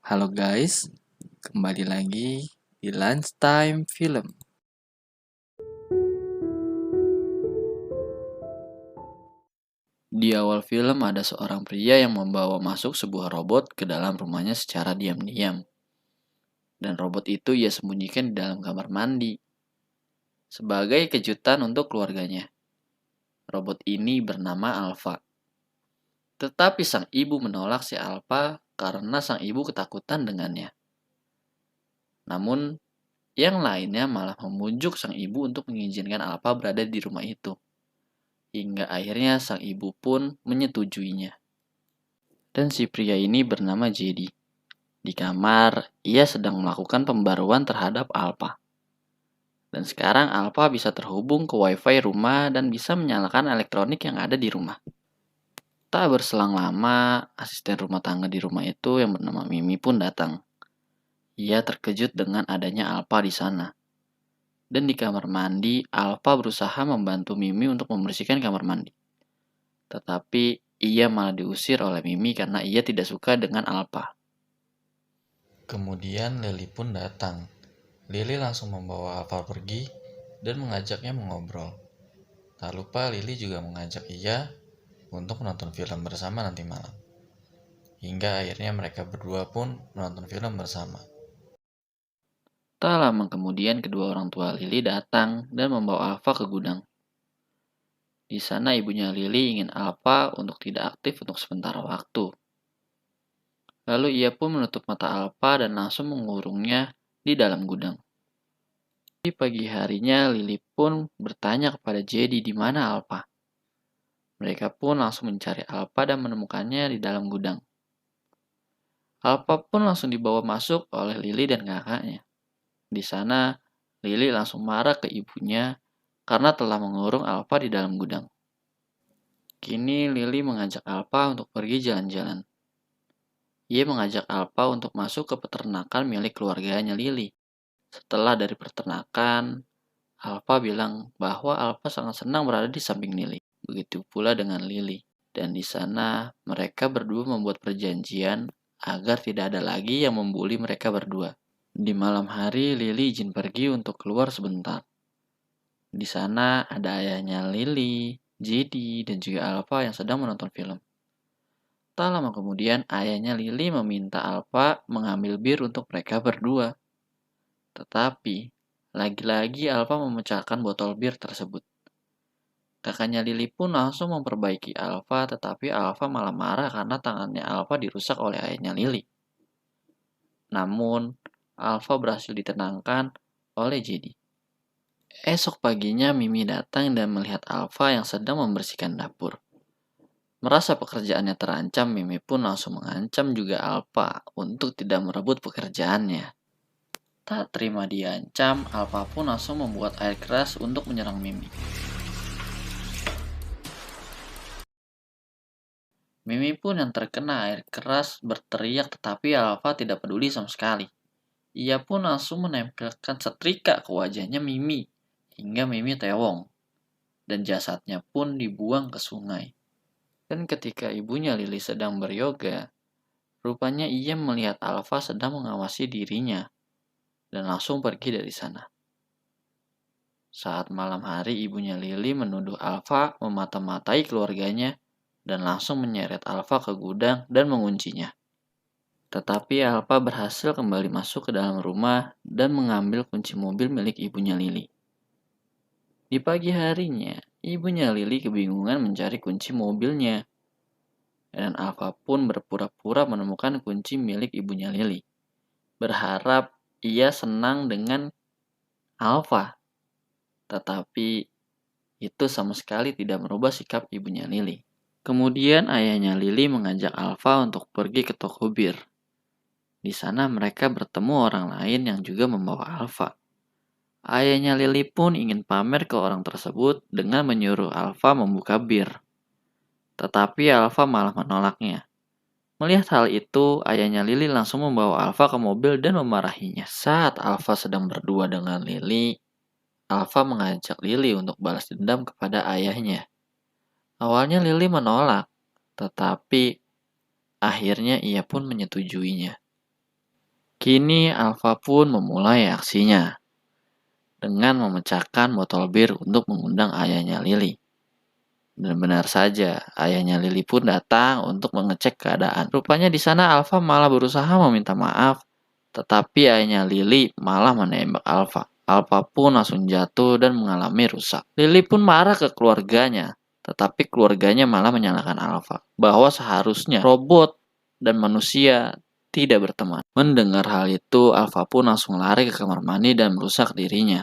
Halo guys, kembali lagi di Lunchtime Film. Di awal film ada seorang pria yang membawa masuk sebuah robot ke dalam rumahnya secara diam-diam. Dan robot itu ia sembunyikan di dalam kamar mandi. Sebagai kejutan untuk keluarganya. Robot ini bernama Alpha. Tetapi sang ibu menolak si Alpha karena sang ibu ketakutan dengannya. Namun, yang lainnya malah memujuk sang ibu untuk mengizinkan Alpha berada di rumah itu. Hingga akhirnya sang ibu pun menyetujuinya. Dan si pria ini bernama Jedi. Di kamar, ia sedang melakukan pembaruan terhadap Alpha. Dan sekarang Alpha bisa terhubung ke wifi rumah dan bisa menyalakan elektronik yang ada di rumah. Tak berselang lama, asisten rumah tangga di rumah itu yang bernama Mimi pun datang. Ia terkejut dengan adanya Alpha di sana. Dan di kamar mandi, Alpha berusaha membantu Mimi untuk membersihkan kamar mandi. Tetapi ia malah diusir oleh Mimi karena ia tidak suka dengan Alpha. Kemudian Lily pun datang. Lily langsung membawa Alpha pergi dan mengajaknya mengobrol. Tak lupa Lily juga mengajak ia untuk menonton film bersama nanti malam. Hingga akhirnya mereka berdua pun menonton film bersama. Tak lama kemudian kedua orang tua Lily datang dan membawa Alpha ke gudang. Di sana ibunya Lily ingin Alpha untuk tidak aktif untuk sementara waktu. Lalu ia pun menutup mata Alpha dan langsung mengurungnya di dalam gudang. Di pagi harinya Lily pun bertanya kepada Jedi di mana Alpha. Mereka pun langsung mencari Alpha dan menemukannya di dalam gudang. Alpha pun langsung dibawa masuk oleh Lily dan kakaknya. Di sana, Lily langsung marah ke ibunya karena telah mengurung Alpha di dalam gudang. Kini Lily mengajak Alpha untuk pergi jalan-jalan. Ia mengajak Alpha untuk masuk ke peternakan milik keluarganya Lily. Setelah dari peternakan, Alpha bilang bahwa Alpha sangat senang berada di samping Lily. Begitu pula dengan Lily. Dan di sana mereka berdua membuat perjanjian agar tidak ada lagi yang membuli mereka berdua. Di malam hari, Lily izin pergi untuk keluar sebentar. Di sana ada ayahnya Lily, Jedi, dan juga Alpha yang sedang menonton film. Tak lama kemudian, ayahnya Lily meminta Alpha mengambil bir untuk mereka berdua. Tetapi, lagi-lagi Alpha memecahkan botol bir tersebut. Kakaknya Lily pun langsung memperbaiki Alpha, tetapi Alpha malah marah karena tangannya Alpha dirusak oleh ayahnya Lily. Namun, Alpha berhasil ditenangkan oleh Jedi. Esok paginya Mimi datang dan melihat Alpha yang sedang membersihkan dapur. Merasa pekerjaannya terancam, Mimi pun langsung mengancam juga Alpha untuk tidak merebut pekerjaannya. Tak terima diancam, Alpha pun langsung membuat air keras untuk menyerang Mimi. Mimi pun yang terkena air keras berteriak tetapi Alpha tidak peduli sama sekali. Ia pun langsung menempelkan setrika ke wajahnya Mimi hingga Mimi tewong. Dan jasadnya pun dibuang ke sungai. Dan ketika ibunya Lily sedang beryoga, rupanya ia melihat Alpha sedang mengawasi dirinya dan langsung pergi dari sana. Saat malam hari, ibunya Lily menuduh Alpha memata-matai keluarganya dan langsung menyeret Alpha ke gudang dan menguncinya. Tetapi Alpha berhasil kembali masuk ke dalam rumah dan mengambil kunci mobil milik ibunya Lily. Di pagi harinya, ibunya Lily kebingungan mencari kunci mobilnya. Dan Alpha pun berpura-pura menemukan kunci milik ibunya Lily. Berharap ia senang dengan Alpha. Tetapi itu sama sekali tidak merubah sikap ibunya Lily. Kemudian ayahnya Lily mengajak Alpha untuk pergi ke toko bir. Di sana mereka bertemu orang lain yang juga membawa Alpha. Ayahnya Lily pun ingin pamer ke orang tersebut dengan menyuruh Alpha membuka bir. Tetapi Alpha malah menolaknya. Melihat hal itu, ayahnya Lily langsung membawa Alpha ke mobil dan memarahinya. Saat Alpha sedang berdua dengan Lily, Alpha mengajak Lily untuk balas dendam kepada ayahnya. Awalnya Lily menolak, tetapi akhirnya ia pun menyetujuinya. Kini Alfa pun memulai aksinya dengan memecahkan botol bir untuk mengundang ayahnya Lily. Dan benar saja, ayahnya Lily pun datang untuk mengecek keadaan. Rupanya di sana Alfa malah berusaha meminta maaf, tetapi ayahnya Lily malah menembak Alfa. Alfa pun langsung jatuh dan mengalami rusak. Lily pun marah ke keluarganya, tetapi keluarganya malah menyalahkan Alfa bahwa seharusnya robot dan manusia tidak berteman. Mendengar hal itu, Alfa pun langsung lari ke kamar mandi dan merusak dirinya.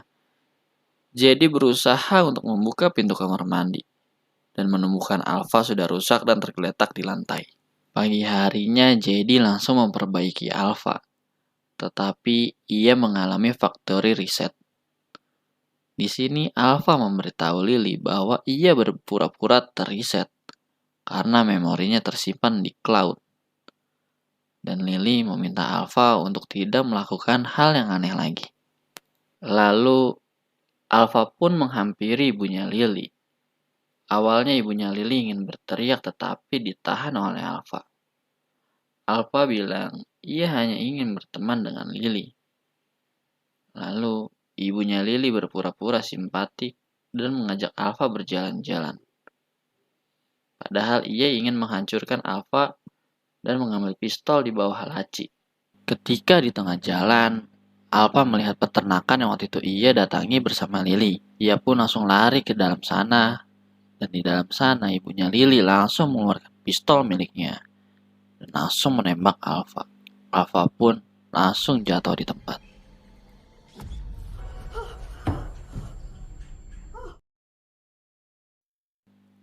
Jadi berusaha untuk membuka pintu kamar mandi dan menemukan Alfa sudah rusak dan tergeletak di lantai. Pagi harinya, Jedi langsung memperbaiki Alfa, tetapi ia mengalami factory reset. Di sini, Alfa memberitahu Lily bahwa ia berpura-pura terreset karena memorinya tersimpan di cloud. Dan Lily meminta Alfa untuk tidak melakukan hal yang aneh lagi. Lalu, Alfa pun menghampiri ibunya Lily. Awalnya ibunya Lily ingin berteriak tetapi ditahan oleh Alfa. Alfa bilang ia hanya ingin berteman dengan Lily. Lalu ibunya Lily berpura-pura simpatik dan mengajak Alfa berjalan-jalan. Padahal ia ingin menghancurkan Alfa dan mengambil pistol di bawah laci. Ketika di tengah jalan, Alfa melihat peternakan yang waktu itu ia datangi bersama Lily. Ia pun langsung lari ke dalam sana. Dan di dalam sana ibunya Lily langsung mengeluarkan pistol miliknya dan langsung menembak Alfa. Alfa pun langsung jatuh di tempat.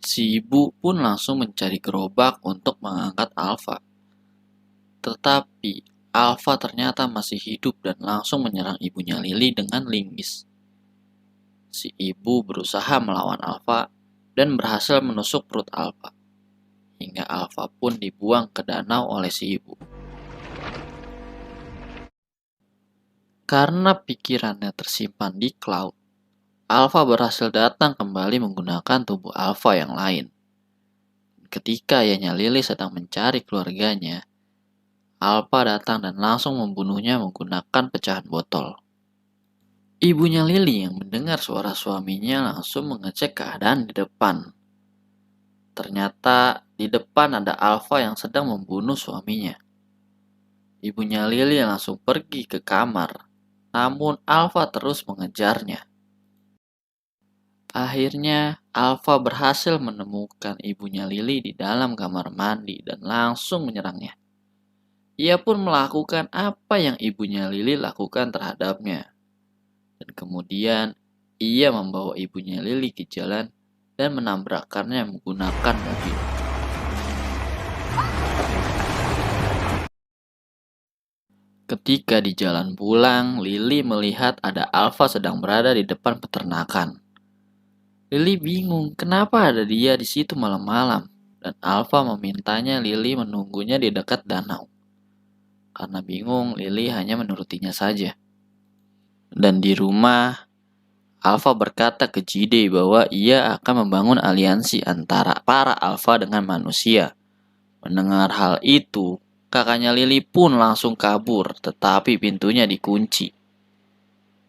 Si ibu pun langsung mencari gerobak untuk mengangkat Alfa. Tetapi Alfa ternyata masih hidup dan langsung menyerang ibunya Lily dengan linggis. Si ibu berusaha melawan Alfa dan berhasil menusuk perut Alfa. Hingga Alfa pun dibuang ke danau oleh si ibu. Karena pikirannya tersimpan di cloud, Alfa berhasil datang kembali menggunakan tubuh Alfa yang lain. Ketika ayahnya Lily sedang mencari keluarganya, Alfa datang dan langsung membunuhnya menggunakan pecahan botol. Ibunya Lily yang mendengar suara suaminya langsung mengecek keadaan di depan. Ternyata di depan ada Alfa yang sedang membunuh suaminya. Ibunya Lily langsung pergi ke kamar, namun Alfa terus mengejarnya. Akhirnya, Alfa berhasil menemukan ibunya Lily di dalam kamar mandi dan langsung menyerangnya. Ia pun melakukan apa yang ibunya Lily lakukan terhadapnya. Dan kemudian, ia membawa ibunya Lily ke jalan dan menabrakkannya menggunakan mobil. Ketika di jalan pulang, Lily melihat ada Alfa sedang berada di depan peternakan. Lily bingung kenapa ada dia di situ malam-malam, dan Alfa memintanya Lily menunggunya di dekat danau. Karena bingung, Lily hanya menurutinya saja. Dan di rumah, Alfa berkata ke Jide bahwa ia akan membangun aliansi antara para Alfa dengan manusia. Mendengar hal itu, kakaknya Lily pun langsung kabur, tetapi pintunya dikunci.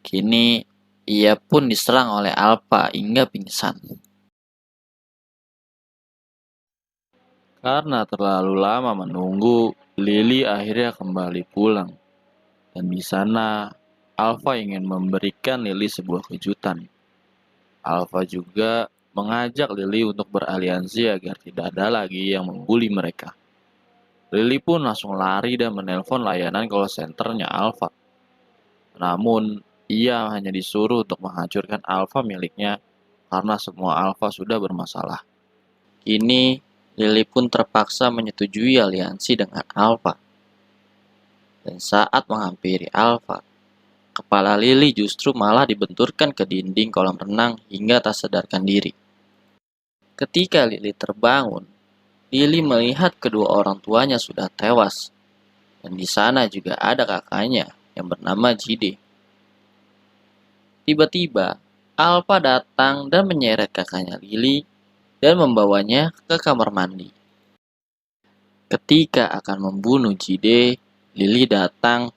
Kini, ia pun diserang oleh Alfa hingga pingsan. Karena terlalu lama menunggu, Lily akhirnya kembali pulang. Dan di sana, Alfa ingin memberikan Lily sebuah kejutan. Alfa juga mengajak Lily untuk beraliansi agar tidak ada lagi yang membuli mereka. Lily pun langsung lari dan menelpon layanan call centernya Alfa. Namun, ia hanya disuruh untuk menghancurkan Alfa miliknya karena semua Alfa sudah bermasalah. Kini, Lily pun terpaksa menyetujui aliansi dengan Alfa. Dan saat menghampiri Alfa, kepala Lily justru malah dibenturkan ke dinding kolam renang hingga tak sadarkan diri. Ketika Lily terbangun, Lily melihat kedua orang tuanya sudah tewas. Dan di sana juga ada kakaknya yang bernama Jide. Tiba-tiba, Alfa datang dan menyeret kakaknya Lily dan membawanya ke kamar mandi. Ketika akan membunuh Jide, Lily datang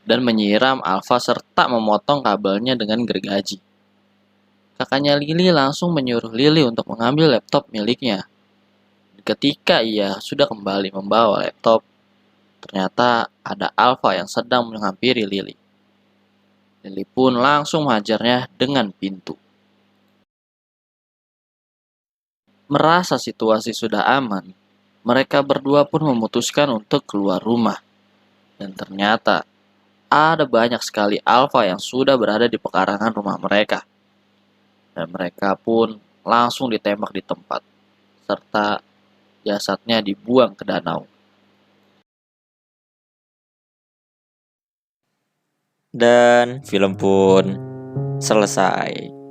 dan menyiram Alfa serta memotong kabelnya dengan gergaji. Kakaknya Lily langsung menyuruh Lily untuk mengambil laptop miliknya. Ketika ia sudah kembali membawa laptop, ternyata ada Alfa yang sedang menghampiri Lily. Lily pun langsung menghajarnya dengan pintu. Merasa situasi sudah aman, mereka berdua pun memutuskan untuk keluar rumah. Dan ternyata ada banyak sekali Alfa yang sudah berada di pekarangan rumah mereka. Dan mereka pun langsung ditembak di tempat, serta jasadnya dibuang ke danau. Dan film pun selesai.